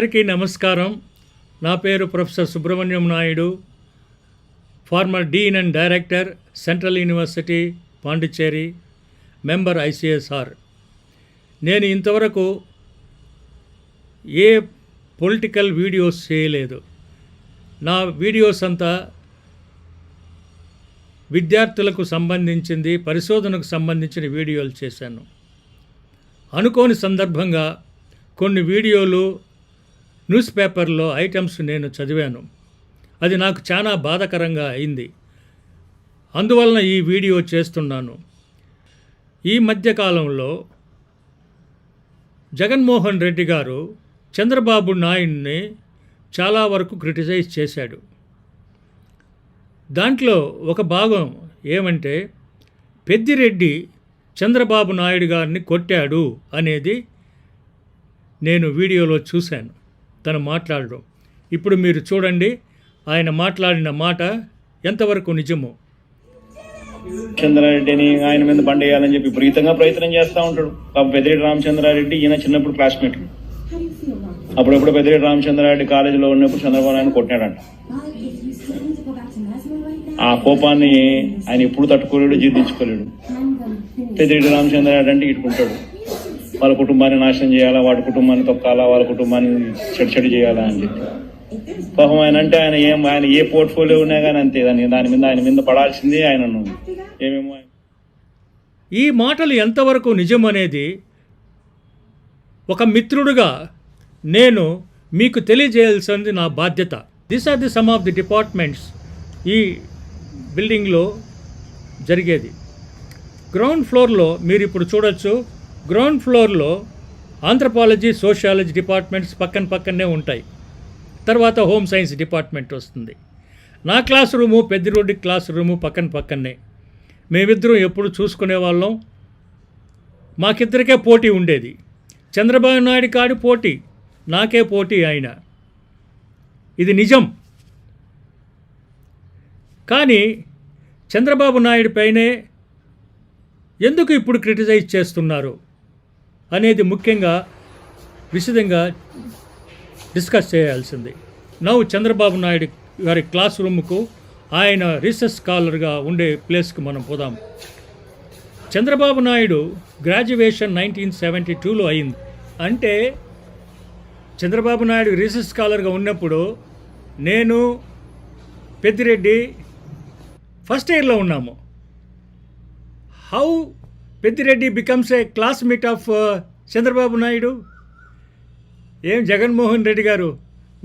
అందరికీ నమస్కారం. నా పేరు professor Subrahmanyam Naidu, farmer Deen and director, central university Pondicherry, member ICSR. నేను ఇంతవరకు ఏ పొలిటికల్ వీడియోస్ చేయలేదు. నా వీడియోస్ అంతా విద్యార్థులకు సంబంధించింది, పరిశోధనకు సంబంధించిన వీడియోలు చేశాను. అనుకోని సందర్భంగా కొన్ని వీడియోలు న్యూస్ పేపర్లో ఐటమ్స్ నేను చదివాను. అది నాకు చాలా బాధాకరంగా అయింది. అందువలన ఈ వీడియో చేస్తున్నాను. ఈ మధ్యకాలంలో జగన్మోహన్ రెడ్డి గారు చంద్రబాబు నాయుడిని చాలా వరకు క్రిటిసైజ్ చేశాడు. దాంట్లో ఒక భాగం ఏమంటే, పెద్దిరెడ్డి చంద్రబాబు నాయుడు గారిని కొట్టాడు అనేది నేను వీడియోలో చూశాను. తను మాట్లాడడం ఇప్పుడు మీరు చూడండి. ఆయన మాట్లాడిన మాట ఎంతవరకు నిజమో. చంద్రారెడ్డిని ఆయన మీద బండేయాలని చెప్పి విపరీతంగా ప్రయత్నం చేస్తూ ఉంటాడు. పెద్దిరెడ్డి రామచంద్రారెడ్డి ఈయన చిన్నప్పుడు క్లాస్మేట్. అప్పుడప్పుడు పెద్దిరెడ్డి రామచంద్రారెడ్డి కాలేజీలో ఉన్నప్పుడు చంద్రబాబు నాయుడు కొట్టాడంట. ఆ కోపాన్ని ఆయన ఎప్పుడు తట్టుకోలేడు, జీర్ణించుకోలేడు. పెద్దిరెడ్డి రామచంద్రారెడ్డి అంటే ఇట్టుకుంటాడు, వాళ్ళ కుటుంబాన్ని నాశనం చేయాలా, వాడి కుటుంబాన్ని తొక్కాలా, వాళ్ళ కుటుంబాన్ని చెడు చేయాలా అని చెప్పి. పాపం ఆయన అంటే ఆయన ఏ పోర్ట్ఫోలియో ఉన్నా కానీ అంతే, ఆయన మీద పడాల్సిందే. ఆయన ఏమేమో. ఈ మాటలు ఎంతవరకు నిజం అనేది ఒక మిత్రుడుగా నేను మీకు తెలియజేయాల్సింది నా బాధ్యత. This are the some of the departments ఈ బిల్డింగ్లో జరిగేది. గ్రౌండ్ ఫ్లోర్లో మీరు ఇప్పుడు చూడొచ్చు. గ్రౌండ్ ఫ్లోర్లో ఆంథ్రపాలజీ, సోషియాలజీ డిపార్ట్మెంట్స్ పక్కనే ఉంటాయి. తర్వాత హోమ్ సైన్స్ డిపార్ట్మెంట్ వస్తుంది. నా class room, Peddireddy class room పక్కనే. మేమిద్దరం ఎప్పుడు చూసుకునేవాళ్ళం. మాకిద్దరికే పోటీ ఉండేది. చంద్రబాబు నాయుడు కాడి పోటీ, నాకే పోటీ ఆయన. ఇది నిజం. కానీ చంద్రబాబు నాయుడు పైనే ఎందుకు ఇప్పుడు క్రిటిసైజ్ చేస్తున్నారు అనేది ముఖ్యంగా విశదంగా డిస్కస్ చేయాల్సింది. నవ్వు చంద్రబాబు నాయుడు గారి క్లాస్ రూమ్కు, ఆయన రీసెర్చ్ స్కాలర్గా ఉండే ప్లేస్కి మనం పోదాం. చంద్రబాబు నాయుడు గ్రాడ్యుయేషన్ 1972లో అయింది. అంటే చంద్రబాబు నాయుడు రీసెర్చ్ స్కాలర్గా ఉన్నప్పుడు నేను పెద్దిరెడ్డి ఫస్ట్ ఇయర్లో ఉన్నాము. How Peddireddy becomes a classmate of Chandrababu Naidu? ఏం జగన్మోహన్ రెడ్డి గారు,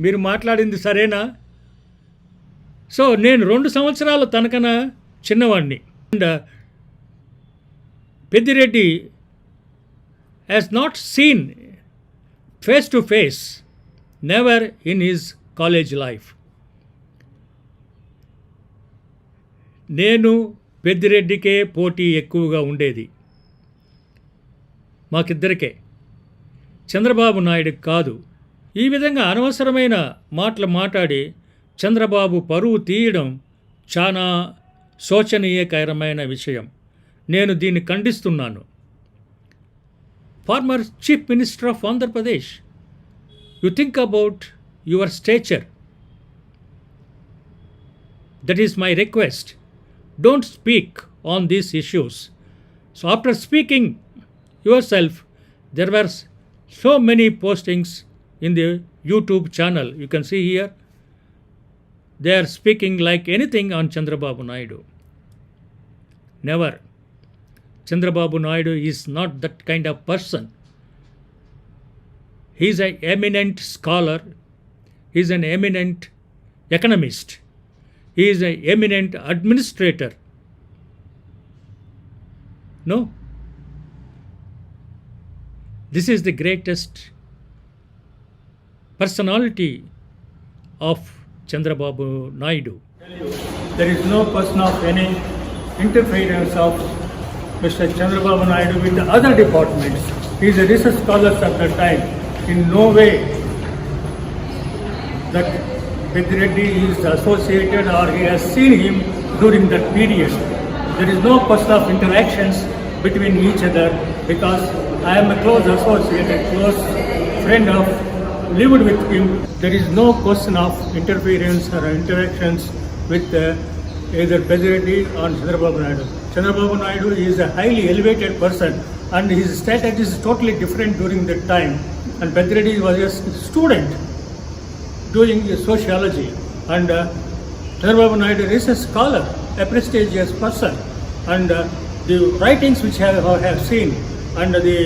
మీరు మాట్లాడింది సరేనా? సో నేను 2 సంవత్సరాలు తనకన్నా చిన్నవాడిని. And Peddireddy has not seen face to face, never in his college life. నేను పెద్దిరెడ్డికే పోటీ ఎక్కువగా ఉండేది, మాకిద్దరికే, చంద్రబాబు నాయుడుకి కాదు. ఈ విధంగా అనవసరమైన మాటలు మాట్లాడి చంద్రబాబు పరువు తీయడం చాలా శోచనీయకరమైన విషయం. నేను దీన్ని ఖండిస్తున్నాను. Former chief minister of Andhra Pradesh, you think about your stature. That is my request. Don't speak on these issues. So after speaking yourself, there were so many postings in the YouTube channel. You can see here. They are speaking like anything on Chandrababu Naidu. Never. Chandrababu Naidu is not that kind of person. He is an eminent scholar. He is an eminent economist. He is an eminent administrator. No. This is the greatest personality of Chandrababu Naidu. There is no question of any interference of Mr. Chandrababu Naidu with the other departments. He is a research scholar at that time. In no way that Pedirreddy is associated or he has seen him during that period. There is no question of interactions between each other because I am a close associate, a close friend of lived with him. There is no question of interference or interactions with either Pediredi or Chandrababu Naidu. Chandrababu Naidu is a highly elevated person and his strategy is totally different during that time. And Pediredi was a student doing sociology, and Chandrababu Naidu is a scholar, a prestigious person, and the writings which I have seen and the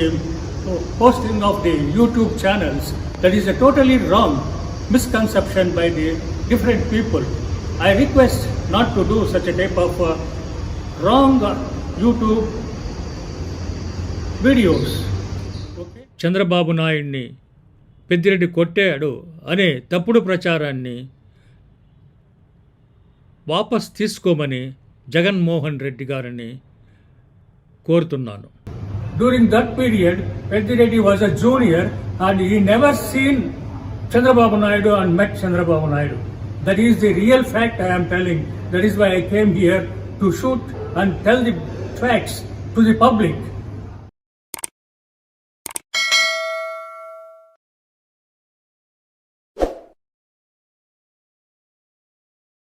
posting of the YouTube channels, that is a totally wrong misconception by the different people. I request not to do such a type of wrong YouTube videos. Okay? Chandrababu నాయుడిని పెద్దిరెడ్డి కొట్టాడు అనే తప్పుడు ప్రచారాన్ని వాపస్ తీసుకోమని జగన్మోహన్ రెడ్డి గారిని కోరుతున్నాను. During that period, Pediredi was a junior and he never seen Chandrababu Naidu and met Chandrababu Naidu. That is the real fact I am telling. That is why I came here to shoot and tell the facts to the public.